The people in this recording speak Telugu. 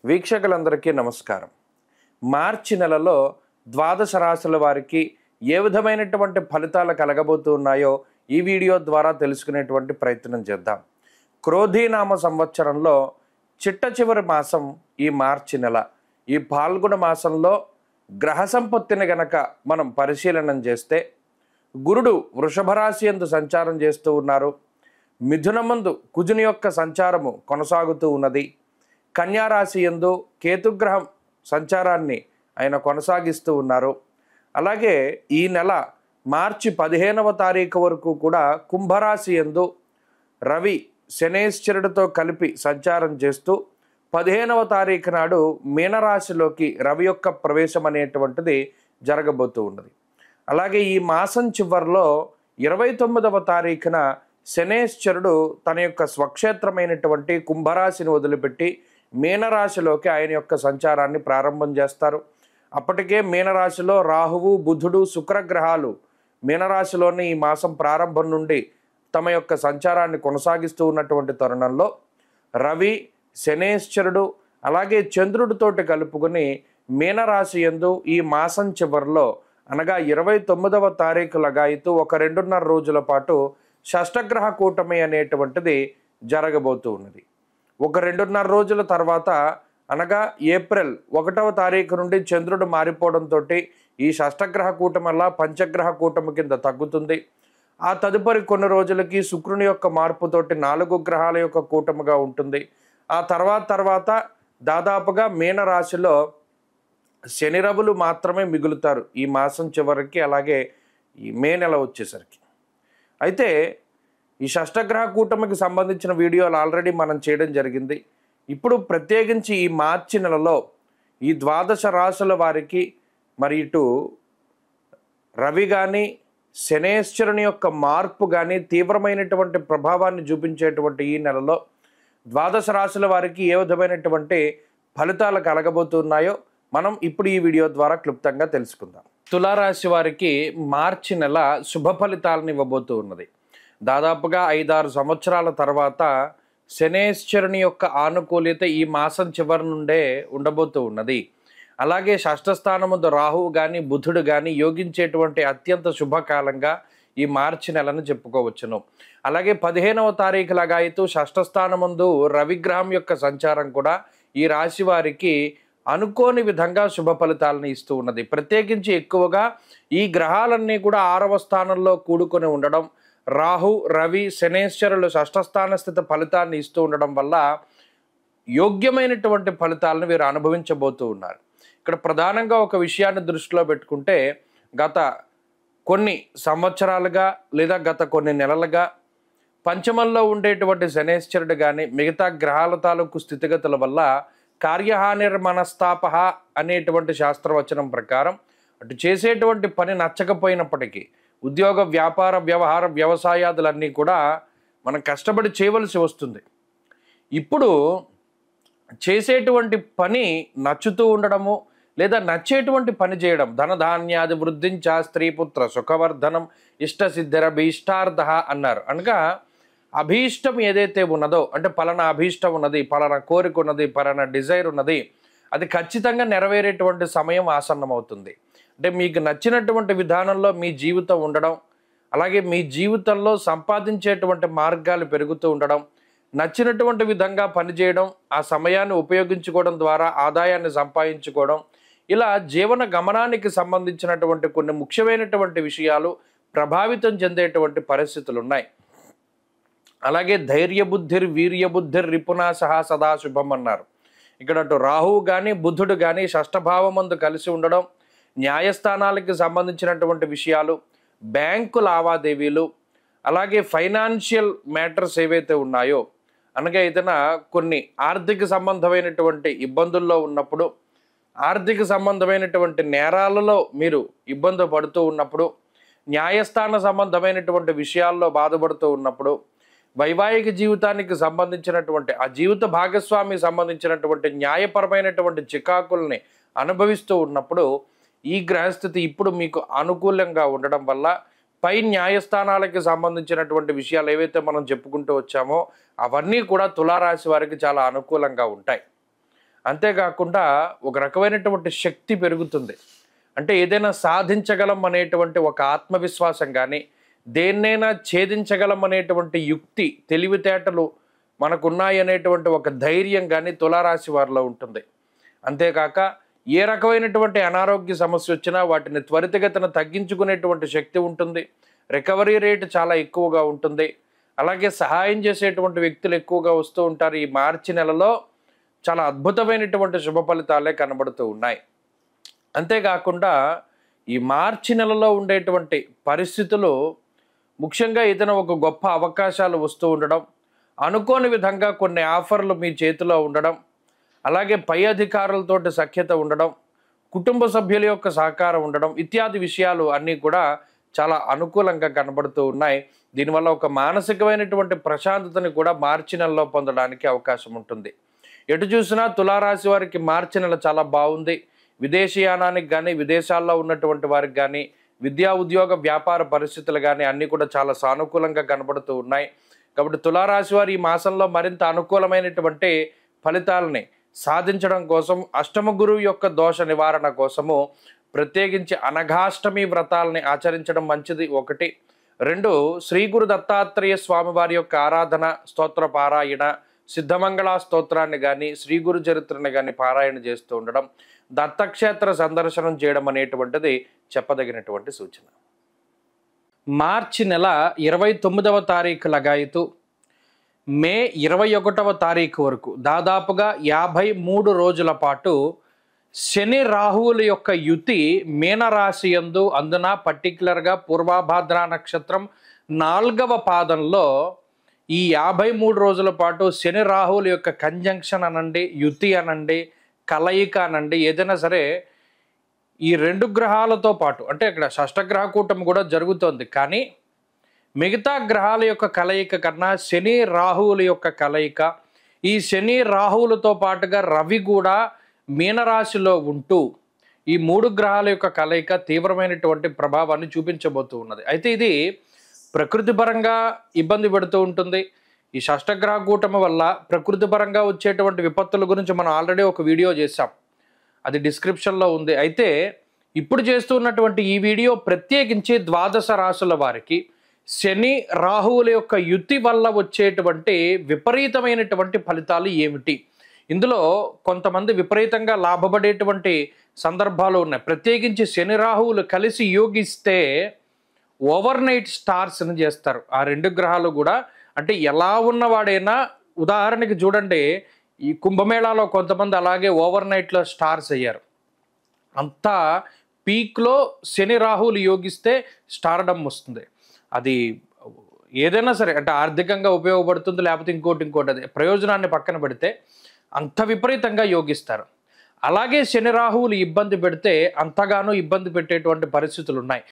వీక్షకులందరికీ నమస్కారం. మార్చి నెలలో ద్వాదశ రాశుల వారికి ఏ విధమైనటువంటి ఫలితాలు కలగబోతున్నాయో ఈ వీడియో ద్వారా తెలుసుకునేటువంటి ప్రయత్నం చేద్దాం. క్రోధీనామ సంవత్సరంలో చిట్ట చివరి మాసం ఈ మార్చి నెల. ఈ పాల్గొన మాసంలో గ్రహ సంపత్తిని గనక మనం పరిశీలనం చేస్తే గురుడు వృషభ రాశి యందు సంచారం చేస్తూ ఉన్నారు. మిథునమందు కుజుని యొక్క సంచారము కొనసాగుతూ ఉన్నది. కన్యారాశి యందు కేతుగ్రహం సంచారాన్ని ఆయన కొనసాగిస్తూ ఉన్నారు. అలాగే ఈ నెల మార్చి 15వ తారీఖు వరకు కూడా కుంభరాశి యందు రవి శనేశ్వరుడితో కలిపి సంచారం చేస్తూ 15వ తారీఖు నాడు మీనరాశిలోకి రవి యొక్క ప్రవేశం అనేటువంటిది జరగబోతూ ఉన్నది. అలాగే ఈ మాసం చివరిలో 29వ తారీఖున శనేశ్వరుడు తన యొక్క స్వక్షేత్రమైనటువంటి కుంభరాశిని వదిలిపెట్టి మీనరాశిలోకి ఆయన యొక్క సంచారాన్ని ప్రారంభం చేస్తారు. అప్పటికే మీనరాశిలో రాహువు, బుధుడు, శుక్రగ్రహాలు మీనరాశిలోని ఈ మాసం ప్రారంభం నుండి తమ యొక్క సంచారాన్ని కొనసాగిస్తూ ఉన్నటువంటి తరుణంలో రవి, శనేశ్వరుడు అలాగే చంద్రుడితోటి కలుపుకొని మీనరాశి యందు ఈ మాసం చివరిలో అనగా 29వ తారీఖు లగాయితూ ఒక 2.5 రోజుల పాటు షష్టగ్రహ కూటమి అనేటువంటిది జరగబోతూ ఉన్నది. ఒక 2.5 రోజుల తర్వాత అనగా ఏప్రిల్ 1వ తారీఖు నుండి చంద్రుడు మారిపోవడంతో ఈ షష్టగ్రహ కూటమి వల్ల పంచగ్రహ కూటమి కింద తగ్గుతుంది. ఆ తదుపరి కొన్ని రోజులకి శుక్రుని యొక్క మార్పుతోటి 4 గ్రహాల యొక్క కూటమిగా ఉంటుంది. ఆ తర్వాత దాదాపుగా మీనరాశిలో శని రవులు మాత్రమే మిగులుతారు ఈ మాసం చివరికి, అలాగే ఈ మే నెల వచ్చేసరికి. అయితే ఈ షష్టగ్రహ కూటమికి సంబంధించిన వీడియోలు ఆల్రెడీ మనం చేయడం జరిగింది. ఇప్పుడు ప్రత్యేకించి ఈ మార్చి నెలలో ఈ ద్వాదశ రాశుల వారికి మరి ఇటు రవి కానీ శనేశ్వరుని యొక్క మార్పు కానీ తీవ్రమైనటువంటి ప్రభావాన్ని చూపించేటువంటి ఈ నెలలో ద్వాదశ రాశుల వారికి ఏ విధమైనటువంటి ఫలితాలు కలగబోతున్నాయో మనం ఇప్పుడు ఈ వీడియో ద్వారా క్లుప్తంగా తెలుసుకుందాం. తులారాశి వారికి మార్చి నెల శుభ ఫలితాలను ఇవ్వబోతూ ఉన్నది. దాదాపుగా 5-6 సంవత్సరాల తర్వాత శనేశ్వరుని యొక్క ఆనుకూల్యత ఈ మాసం చివరి నుండే ఉండబోతూ ఉన్నది. అలాగే షష్ఠస్థానముందు రాహువు కానీ బుధుడు కానీ యోగించేటువంటి అత్యంత శుభకాలంగా ఈ మార్చి నెలను చెప్పుకోవచ్చును. అలాగే 15వ తారీఖు లగాయితూ షష్ఠస్థానముందు రవిగ్రహం యొక్క సంచారం కూడా ఈ రాశి వారికి అనుకోని విధంగా శుభ ఫలితాలను ఇస్తూ ఉన్నది. ప్రత్యేకించి ఎక్కువగా ఈ గ్రహాలన్నీ కూడా 6వ స్థానంలో కూడుకొని ఉండడం, రాహు, రవి, శనేశ్వరులు షష్ఠస్థాన స్థిత ఫలితాన్ని ఇస్తూ ఉండడం వల్ల యోగ్యమైనటువంటి ఫలితాలను వీరు అనుభవించబోతూ ఉన్నారు. ఇక్కడ ప్రధానంగా ఒక విషయాన్ని దృష్టిలో పెట్టుకుంటే గత కొన్ని సంవత్సరాలుగా లేదా గత కొన్ని నెలలుగా పంచమంలో ఉండేటువంటి శనేశ్వరుడు కానీ మిగతా గ్రహాల తాలూకు స్థితిగతుల వల్ల కార్యహానిర్మనస్తాప అనేటువంటి శాస్త్రవచనం ప్రకారం అటు చేసేటువంటి పని నచ్చకపోయినప్పటికీ ఉద్యోగ, వ్యాపార, వ్యవహార, వ్యవసాయాదులన్నీ కూడా మనం కష్టపడి చేయవలసి వస్తుంది. ఇప్పుడు చేసేటువంటి పని నచ్చుతూ ఉండడము లేదా నచ్చేటువంటి పని చేయడం, ధనధాన్యాది వృద్ధించ స్త్రీపుత్ర సుఖవర్ధనం ఇష్టసిద్ధిరభీష్టార్థ అన్నారు. అనగా అభీష్టం ఏదైతే ఉన్నదో అంటే పలానా అభీష్టం ఉన్నది, పలానా కోరిక ఉన్నది, పలానా డిజైర్ ఉన్నది, అది ఖచ్చితంగా నెరవేరేటువంటి సమయం ఆసన్నమవుతుంది. అంటే మీకు నచ్చినటువంటి విధానంలో మీ జీవితం ఉండడం, అలాగే మీ జీవితంలో సంపాదించేటువంటి మార్గాలు పెరుగుతూ ఉండడం, నచ్చినటువంటి విధంగా పనిచేయడం, ఆ సమయాన్ని ఉపయోగించుకోవడం ద్వారా ఆదాయాన్ని సంపాదించుకోవడం, ఇలా జీవన గమనానికి సంబంధించినటువంటి కొన్ని ముఖ్యమైనటువంటి విషయాలు ప్రభావితం చెందేటువంటి పరిస్థితులు ఉన్నాయి. అలాగే ధైర్యబుద్ధిర్ వీర్యబుద్ధిర్ రిపునాశ సదాశుభం అన్నారు. ఇక్కడ అటు రాహువు కానీ బుధుడు కానీ షష్ఠభావమందు కలిసి ఉండడం, న్యాయస్థానాలకి సంబంధించినటువంటి విషయాలు, బ్యాంకు లావాదేవీలు, అలాగే ఫైనాన్షియల్ మ్యాటర్స్ ఏవైతే ఉన్నాయో అనగా ఏదైనా కొన్ని ఆర్థిక సంబంధమైనటువంటి ఇబ్బందుల్లో ఉన్నప్పుడు, ఆర్థిక సంబంధమైనటువంటి నేరాలలో మీరు ఇబ్బంది పడుతూ ఉన్నప్పుడు, న్యాయస్థాన సంబంధమైనటువంటి విషయాల్లో బాధపడుతూ ఉన్నప్పుడు, వైవాహిక జీవితానికి సంబంధించినటువంటి ఆ జీవిత భాగస్వామికి సంబంధించినటువంటి న్యాయపరమైనటువంటి చికాకుల్ని అనుభవిస్తూ ఉన్నప్పుడు ఈ గ్రహస్థితి ఇప్పుడు మీకు అనుకూలంగా ఉండడం వల్ల పై న్యాయస్థానాలకు సంబంధించినటువంటి విషయాలు ఏవైతే మనం చెప్పుకుంటూ వచ్చామో అవన్నీ కూడా తులారాశి వారికి చాలా అనుకూలంగా ఉంటాయి. అంతేకాకుండా ఒక రకమైనటువంటి శక్తి పెరుగుతుంది. అంటే ఏదైనా సాధించగలం అనేటువంటి ఒక ఆత్మవిశ్వాసం కానీ, దేన్నైనా ఛేదించగలం అనేటువంటి యుక్తి, తెలివితేటలు మనకున్నాయి అనేటువంటి ఒక ధైర్యం కానీ తులారాశి వారిలో ఉంటుంది. అంతేకాక ఏ రకమైనటువంటి అనారోగ్య సమస్య వచ్చినా వాటిని త్వరితగతిన తగ్గించుకునేటువంటి శక్తి ఉంటుంది. రికవరీ రేట్ చాలా ఎక్కువగా ఉంటుంది. అలాగే సహాయం చేసేటువంటి వ్యక్తులు ఎక్కువగా వస్తూ ఉంటారు. ఈ మార్చి నెలలో చాలా అద్భుతమైనటువంటి శుభ ఫలితాలే కనబడుతూ ఉన్నాయి. అంతేకాకుండా ఈ మార్చి నెలలో ఉండేటువంటి పరిస్థితులు ముఖ్యంగా ఏదైనా ఒక గొప్ప అవకాశాలు వస్తూ ఉండడం, అనుకోని విధంగా కొన్ని ఆఫర్లు మీ చేతిలో ఉండడం, అలాగే పై అధికారులతోటి సఖ్యత ఉండడం, కుటుంబ సభ్యుల యొక్క సహకారం ఉండడం ఇత్యాది విషయాలు అన్నీ కూడా చాలా అనుకూలంగా కనబడుతూ ఉన్నాయి. దీనివల్ల ఒక మానసికమైనటువంటి ప్రశాంతతని కూడా మార్చి నెలలో పొందడానికి అవకాశం ఉంటుంది. ఎటు చూసినా తులారాశి వారికి మార్చి నెల చాలా బాగుంది. విదేశీయానానికి కానీ, విదేశాల్లో ఉన్నటువంటి వారికి కానీ, విద్యా ఉద్యోగ వ్యాపార పరిస్థితులు కానీ అన్నీ కూడా చాలా సానుకూలంగా కనబడుతూ ఉన్నాయి. కాబట్టి తులారాశి వారు ఈ మాసంలో మరింత అనుకూలమైనటువంటి ఫలితాలని సాధించడం కోసం అష్టమ గురువు యొక్క దోష నివారణ కోసము ప్రత్యేకించి అనఘాష్టమి వ్రతాలని ఆచరించడం మంచిది. 1. 2 శ్రీ గురు దత్తాత్రేయ స్వామి వారి యొక్క ఆరాధన, స్తోత్ర పారాయణ, సిద్ధమంగళ స్తోత్రాన్ని కానీ, శ్రీ గురు చరిత్రని కానీ పారాయణ చేస్తూ ఉండడం, దత్తక్షేత్ర సందర్శనం చేయడం అనేటువంటిది చెప్పదగినటువంటి సూచన. మార్చి నెల 29వ తారీఖు లగాయతు మే 21వ తారీఖు వరకు దాదాపుగా 53 రోజుల పాటు శని రాహువుల యొక్క యుతి మీనరాశి యందు, అందున పర్టికులర్గా పూర్వభాద్ర నక్షత్రం 4వ పాదంలో ఈ 53 రోజుల పాటు శని రాహువుల యొక్క కంజంక్షన్ అనండి, యుతి అనండి, కలయిక అనండి, ఏదైనా సరే ఈ 2 గ్రహాలతో పాటు అంటే ఇక్కడ షష్టగ్రహ కూటమి కూడా జరుగుతోంది. కానీ మిగతా గ్రహాల యొక్క కలయిక కన్నా శని రాహువుల యొక్క కలయిక, ఈ శని రాహువులతో పాటుగా రవి కూడా మీనరాశిలో ఉంటూ ఈ 3 గ్రహాల యొక్క కలయిక తీవ్రమైనటువంటి ప్రభావాన్ని చూపించబోతూ ఉన్నది. అయితే ఇది ప్రకృతి పరంగా ఇబ్బంది పెడుతూ ఉంటుంది. ఈ షష్టగ్రహ కూటమి వల్ల ప్రకృతి పరంగా వచ్చేటువంటి విపత్తుల గురించి మనం ఆల్రెడీ ఒక వీడియో చేశాం, అది డిస్క్రిప్షన్లో ఉంది. అయితే ఇప్పుడు చేస్తున్నటువంటి ఈ వీడియో ప్రత్యేకించి ద్వాదశ రాశుల వారికి శని రాహువుల యొక్క యుతి వల్ల వచ్చేటువంటి విపరీతమైనటువంటి ఫలితాలు ఏమిటి, ఇందులో కొంతమంది విపరీతంగా లాభపడేటువంటి సందర్భాలు ఉన్నాయి. ప్రత్యేకించి శని రాహువులు కలిసి యోగిస్తే ఓవర్ నైట్ స్టార్స్ అని చేస్తారు ఆ 2 గ్రహాలు కూడా. అంటే ఎలా ఉన్నవాడైనా, ఉదాహరణకి చూడండి, ఈ కుంభమేళాలో కొంతమంది అలాగే ఓవర్ నైట్లో స్టార్స్ అయ్యారు. అంతా పీక్లో శని రాహువులు యోగిస్తే స్టార్డమ్ వస్తుంది. అది ఏదైనా సరే అంటే ఆర్థికంగా ఉపయోగపడుతుంది, లేకపోతే ఇంకోటి అది ప్రయోజనాన్ని పక్కన పెడితే అంత విపరీతంగా యోగిస్తారు. అలాగే శని రాహువులు ఇబ్బంది పెడితే అంతగానో ఇబ్బంది పెట్టేటువంటి పరిస్థితులు ఉన్నాయి.